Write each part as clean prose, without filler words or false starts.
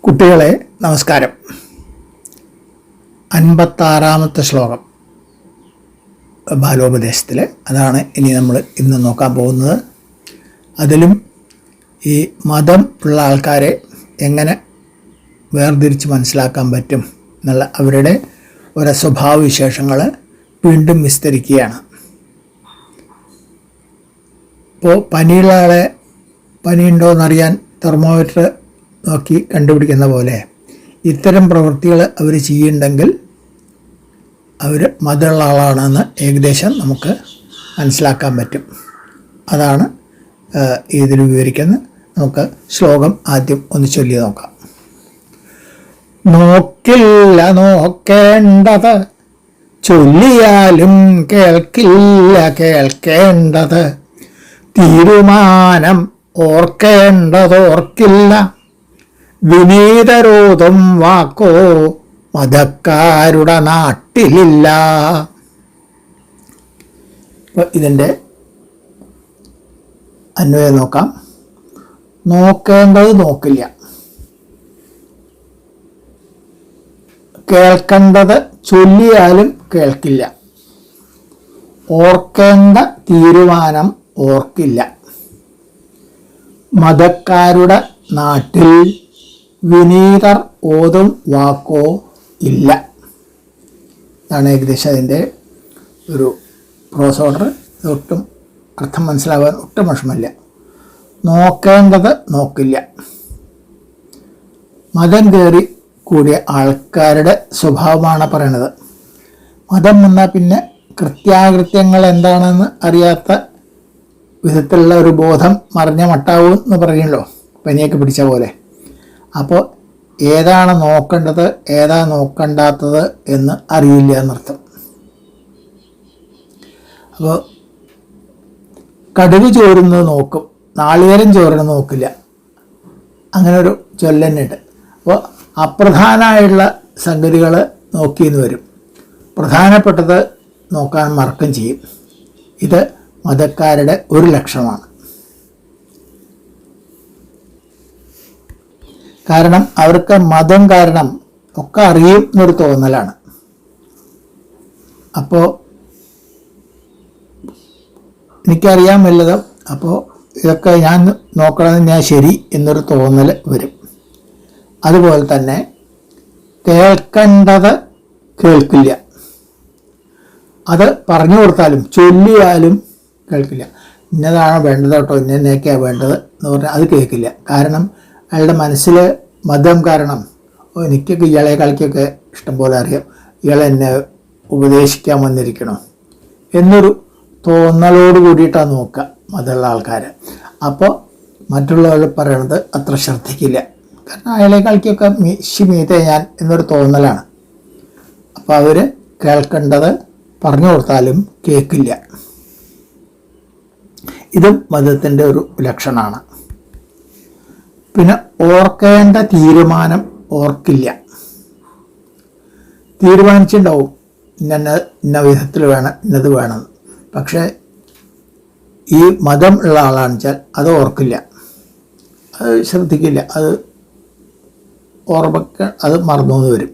കുട്ടികളെ നമസ്കാരം. 56-ാമത്തെ ശ്ലോകം ബാലോപദേശത്തിൽ, അതാണ് ഇനി നമ്മൾ ഇന്ന് നോക്കാൻ പോകുന്നത്. അതിലും ഈ മതം ഉള്ള ആൾക്കാരെ എങ്ങനെ വേർതിരിച്ച് മനസ്സിലാക്കാൻ പറ്റും എന്നുള്ള അവരുടെ ഓരോ സ്വഭാവവിശേഷങ്ങൾ വീണ്ടും വിസ്തരിക്കുകയാണ്. ഇപ്പോൾ പനിയുള്ള ആളെ പനിയുണ്ടോയെന്നറിയാൻ തെർമോമീറ്റർ നോക്കി കണ്ടുപിടിക്കുന്ന പോലെ ഇത്തരം പ്രവൃത്തികൾ അവർ ചെയ്യുന്നുണ്ടെങ്കിൽ അവർ മതമുള്ള ആളാണെന്ന് ഏകദേശം നമുക്ക് മനസ്സിലാക്കാൻ പറ്റും. അതാണ് ഇതിൽ വിവരിക്കുന്നത്. നമുക്ക് ശ്ലോകം ആദ്യം ഒന്ന് ചൊല്ലി നോക്കാം. നോക്കില്ല നോക്കേണ്ടത്, ചൊല്ലിയാലും കേൾക്കില്ല കേൾക്കേണ്ടത്, തീരുമാനം ഓർക്കേണ്ടതോർക്കില്ല, വിനീതരോധം വാക്കോ മതക്കാരുടെ നാട്ടിലില്ല. അപ്പോൾ ഇതിൻ്റെ അന്വയം നോക്കാം. നോക്കേണ്ടത് നോക്കില്ല, കേൾക്കേണ്ടത് ചൊല്ലിയാലും കേൾക്കില്ല, ഓർക്കേണ്ട തീരുമാനം ഓർക്കില്ല, മതക്കാരുടെ നാട്ടിൽ വിനീതർ ഓതും വാക്കോ ഇല്ല. ഇതാണ് ഏകദേശം അതിൻ്റെ ഒരു പ്രോസ് ഓർഡർ. ഒട്ടും അർത്ഥം മനസ്സിലാവാൻ ഒട്ടും വിഷമമില്ല. നോക്കേണ്ടത് നോക്കില്ല. മതം കയറി കൂടിയ ആൾക്കാരുടെ സ്വഭാവമാണ് പറയണത്. മതം വന്നാൽ പിന്നെ കൃത്യാകൃത്യങ്ങൾ എന്താണെന്ന് അറിയാത്ത വിധത്തിലുള്ള ഒരു ബോധം മറിഞ്ഞ മട്ടാവും എന്ന് പറയുമല്ലോ, പനിയൊക്കെ പിടിച്ച പോലെ. അപ്പോൾ ഏതാണ് നോക്കേണ്ടത് ഏതാ നോക്കണ്ടാത്തത് എന്ന് അറിയില്ല എന്നർത്ഥം. അപ്പോൾ കടുക് ചോരുന്നത് നോക്കും, നാളികേരം ചോരുന്നത് നോക്കില്ല, അങ്ങനെ ഒരു ചൊല്ലന്നുണ്ട്. അപ്പോൾ അപ്രധാനമായുള്ള സംഗതികൾ നോക്കിയെന്ന് വരും, പ്രധാനപ്പെട്ടത് നോക്കാൻ മറക്കും ചെയ്യും. ഇത് മതക്കാരുടെ ഒരു ലക്ഷണമാണ്. കാരണം അവർക്ക് മതം കാരണം ഒക്കെ അറിയും എന്നൊരു തോന്നലാണ്. അപ്പോൾ എനിക്കറിയാൻ വല്ലതും, അപ്പോൾ ഇതൊക്കെ ഞാൻ നോക്കണമെന്ന് ഞാൻ ശരി എന്നൊരു തോന്നൽ വരും. അതുപോലെ തന്നെ കേൾക്കേണ്ടത് കേൾക്കില്ല, അത് പറഞ്ഞു കൊടുത്താലും ചൊല്ലിയാലും കേൾക്കില്ല. ഇന്നതാണ് വേണ്ടത് കേട്ടോ, ഇന്നൊക്കെയാണ് വേണ്ടത് എന്ന് പറഞ്ഞാൽ അത് കേൾക്കില്ല. കാരണം അയാളുടെ മനസ്സിൽ മതം കാരണം എനിക്കൊക്കെ ഇയാളെ കളിക്കൊക്കെ ഇഷ്ടംപോലെ അറിയാം, ഇയാളെ എന്നെ ഉപദേശിക്കാൻ വന്നിരിക്കണോ എന്നൊരു തോന്നലോട് കൂടിയിട്ടാണ് നോക്കുക മതമുള്ള ആൾക്കാർ. അപ്പോൾ മറ്റുള്ളവർ പറയണത് അത്ര ശ്രദ്ധിക്കില്ല, കാരണം അയാളെ കളിക്കൊക്കെ മീതെ ഞാൻ എന്നൊരു തോന്നലാണ്. അപ്പോൾ അവർ കേൾക്കേണ്ടത് പറഞ്ഞു കൊടുത്താലും കേൾക്കില്ല. ഇതും മതത്തിൻ്റെ ഒരു ലക്ഷണമാണ്. പിന്നെ ഓർക്കേണ്ട തീരുമാനം ഓർക്കില്ല. തീരുമാനിച്ചിട്ടുണ്ടാവും ഇന്ന വിധത്തിൽ വേണം, ഇന്നത് വേണം, പക്ഷേ ഈ മതം ഉള്ള ആളാണെന്ന് വെച്ചാൽ അത് ഓർക്കില്ല, അത് ശ്രദ്ധിക്കില്ല, അത് ഓർമ്മക്ക് അത് മറന്നു വരും.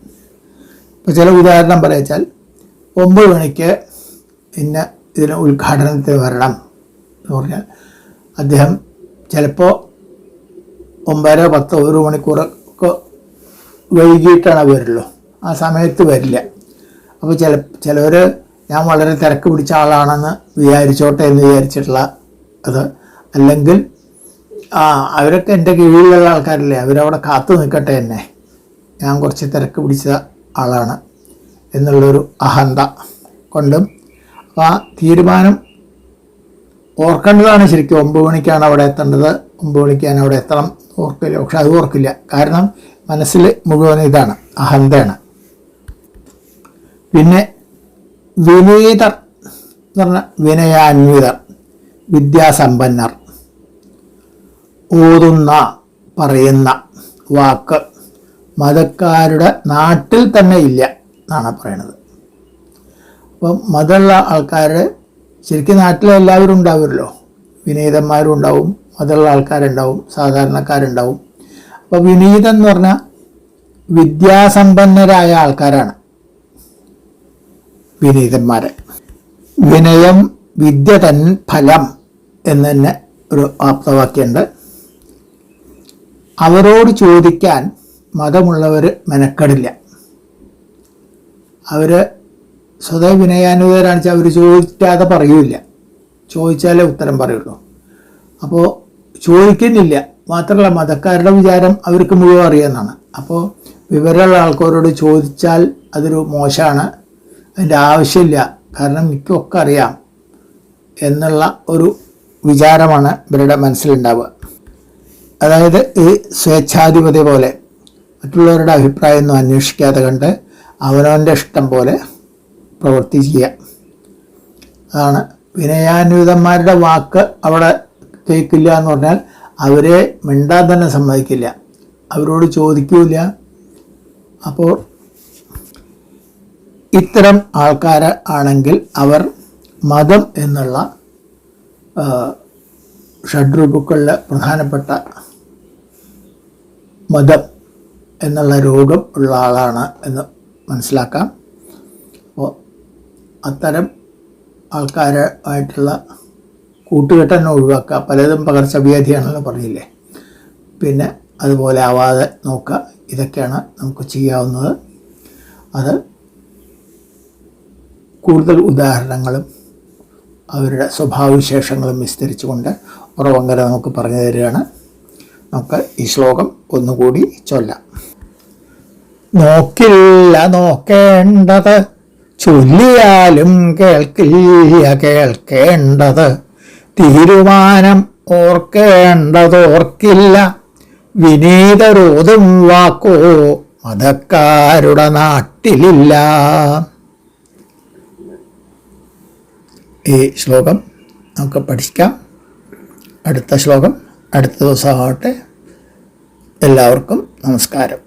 ഇപ്പോൾ ചില ഉദാഹരണം പറയാച്ചാൽ 9 മണിക്ക് ഇന്ന ഇതിന് ഉദ്ഘാടനത്തിന് വരണം എന്ന് പറഞ്ഞാൽ അദ്ദേഹം ചിലപ്പോൾ 9, 10, 1 മണിക്കൂറൊക്കെ വൈകിട്ടാണ് വരുള്ളൂ, ആ സമയത്ത് വരില്ല. അപ്പോൾ ചിലവർ ഞാൻ വളരെ തിരക്ക് പിടിച്ച ആളാണെന്ന് വിചാരിച്ചോട്ടെ എന്ന് വിചാരിച്ചിട്ടുള്ള അത്, അല്ലെങ്കിൽ അവരൊക്കെ എൻ്റെ കീഴിലുള്ള ആൾക്കാരല്ലേ, അവരവിടെ കാത്തു നിൽക്കട്ടെ എന്നെ, ഞാൻ കുറച്ച് തിരക്ക് പിടിച്ച ആളാണ് എന്നുള്ളൊരു അഹന്ത കൊണ്ടും ആ തീരുമാനം ഓർക്കേണ്ടതാണ്. ശരിക്കും 9 മണിക്കാണ് അവിടെ എത്തേണ്ടത്, 9 മണിക്ക് ഞാൻ അവിടെ എത്തണം ഓർക്കില്ല, പക്ഷെ അത് ഓർക്കില്ല. കാരണം മനസ്സിൽ മുഴുവൻ ഇതാണ്, അഹന്തയാണ്. പിന്നെ വിനീതർ എന്ന് പറഞ്ഞാൽ വിനയാന്വിതർ, വിദ്യാസമ്പന്നർ, ഓതുന്ന പറയുന്ന വാക്ക് മതക്കാരുടെ നാട്ടിൽ തന്നെ ഇല്ല എന്നാണ് പറയണത്. അപ്പം മതമുള്ള ആൾക്കാർ ശരിക്കും നാട്ടിലെല്ലാവരും ഉണ്ടാവുമല്ലോ, വിനീതന്മാരും ഉണ്ടാവും, മതമുള്ള ആൾക്കാരുണ്ടാവും, സാധാരണക്കാരുണ്ടാവും. അപ്പോൾ വിനീതം എന്ന് പറഞ്ഞാൽ വിദ്യാസമ്പന്നരായ ആൾക്കാരാണ് വിനീതന്മാർ. വിനയം വിദ്യ തൻ ഫലം എന്ന് തന്നെ ഒരു ആപ്തവാക്യമുണ്ട്. അവരോട് ചോദിക്കാൻ മതമുള്ളവർ മെനക്കെടില്ല. അവർ സ്വതവേ വിനയാനുതരാണെന്ന് വെച്ചാൽ അവർ ചോദിക്കാതെ പറയൂല, ചോദിച്ചാലേ ഉത്തരം പറയുള്ളൂ. അപ്പോൾ ചോദിക്കുന്നില്ല. മാത്രമല്ല മതക്കാരുടെ വിചാരം അവർക്ക് മുഴുവൻ അറിയാമെന്നാണ്. അപ്പോൾ വിവരമുള്ള ആൾക്കാരോട് ചോദിച്ചാൽ അതൊരു മോശമാണ്, അതിൻ്റെ ആവശ്യമില്ല, കാരണം എനിക്കൊക്കെ അറിയാം എന്നുള്ള ഒരു വിചാരമാണ് ഇവരുടെ മനസ്സിലുണ്ടാവുക. അതായത് ഈ സ്വേച്ഛാധിപതി പോലെ മറ്റുള്ളവരുടെ അഭിപ്രായമൊന്നും അന്വേഷിക്കാതെ കണ്ട് അവനവൻ്റെ ഇഷ്ടം പോലെ പ്രവൃത്തി ചെയ്യുക. അതാണ് വിനയാന്വിതന്മാരുടെ വാക്ക് അവിടെ കേൾക്കില്ല എന്ന് പറഞ്ഞാൽ അവരെ മിണ്ടാൻ തന്നെ സമ്മതിക്കില്ല, അവരോട് ചോദിക്കില്ല. അപ്പോൾ ഇത്തരം ആൾക്കാർ ആണെങ്കിൽ അവർ മതം എന്നുള്ള ഷഡ്രൂപുക്കളിലെ പ്രധാനപ്പെട്ട മതം എന്നുള്ള രോഗം ഉള്ള ആളാണ് എന്ന് മനസ്സിലാക്കാം. അപ്പോൾ അത്തരം ആൾക്കാരുമായിട്ടുള്ള കൂട്ടുകെട്ട് തന്നെ ഒഴിവാക്കുക. പലതും പകർച്ചവ്യാധിയാണല്ലോ പറഞ്ഞില്ലേ. പിന്നെ അതുപോലെ ആവാതെ നോക്കുക. ഇതൊക്കെയാണ് നമുക്ക് ചെയ്യാവുന്നത്. അത് കൂടുതൽ ഉദാഹരണങ്ങളും അവരുടെ സ്വഭാവവിശേഷങ്ങളും വിസ്തരിച്ചുകൊണ്ട് ഉറവങ്കര നമുക്ക് പറഞ്ഞു തരികയാണ്. നമുക്ക് ഈ ശ്ലോകം ഒന്നുകൂടി ചൊല്ലാം. നോക്കില്ല നോക്കേണ്ടത്, ചൊല്ലിയാലും കേൾക്കില്ല കേൾക്കേണ്ടത്, തീരുമാനം ഓർക്കേണ്ടതോർക്കില്ല, വിനീതരോതും വാക്കോ മതക്കാരുടെ നാട്ടിലില്ല. ഈ ശ്ലോകം നമുക്ക് പഠിക്കാം. അടുത്ത ശ്ലോകം അടുത്ത ദിവസമാവട്ടെ. എല്ലാവർക്കും നമസ്കാരം.